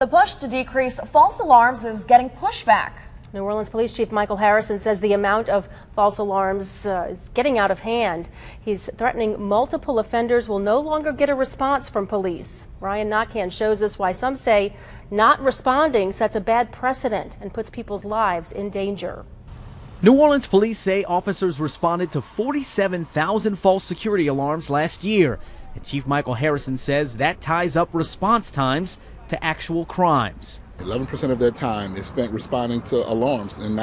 The push to decrease false alarms is getting pushback. New Orleans Police Chief Michael Harrison says the amount of false alarms is getting out of hand. He's threatening multiple offenders will no longer get a response from police. Ryan Nakhan shows us why some say not responding sets a bad precedent and puts people's lives in danger. New Orleans police say officers responded to 47,000 false security alarms last year. And Chief Michael Harrison says that ties up response times to actual crimes. 11% of their time is spent responding to alarms, and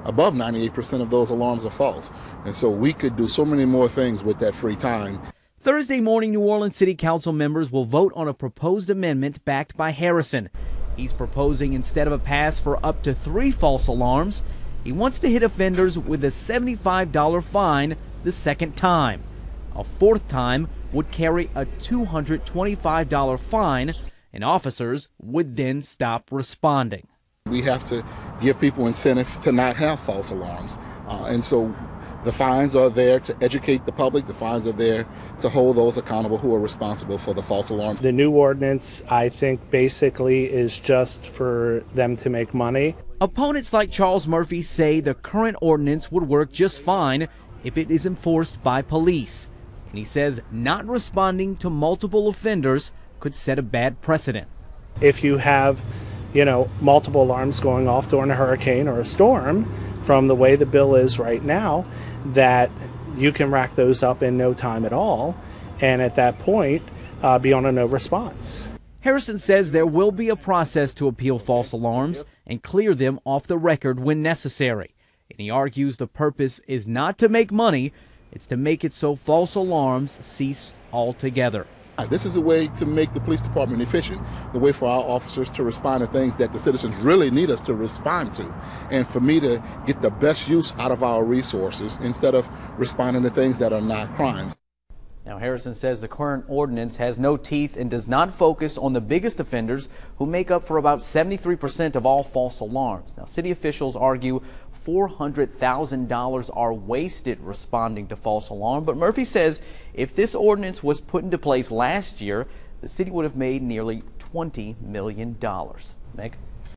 above 98% of those alarms are false. And so we could do so many more things with that free time. Thursday morning, New Orleans City Council members will vote on a proposed amendment backed by Harrison. He's proposing instead of a pass for up to 3 false alarms, he wants to hit offenders with a $75 fine the second time. A 4th time would carry a $225 fine, and officers would then stop responding. We have to give people incentive to not have false alarms. And so the fines are there to educate the public. The fines are there to hold those accountable who are responsible for the false alarms. The new ordinance, I think, basically is just for them to make money. Opponents like Charles Murphy say the current ordinance would work just fine if it is enforced by police. And he says not responding to multiple offenders could set a bad precedent. If you have, multiple alarms going off during a hurricane or a storm, from the way the bill is right now, that you can rack those up in no time at all, and at that point be on a no response. Harrison says there will be a process to appeal false alarms and clear them off the record when necessary. And he argues the purpose is not to make money, it's to make it so false alarms cease altogether. This is a way to make the police department efficient, the way for our officers to respond to things that the citizens really need us to respond to, and for me to get the best use out of our resources instead of responding to things that are not crimes. Now, Harrison says the current ordinance has no teeth and does not focus on the biggest offenders who make up for about 73% of all false alarms. Now, city officials argue $400,000 are wasted responding to false alarm, but Murphy says if this ordinance was put into place last year, the city would have made nearly $20 million. Meg?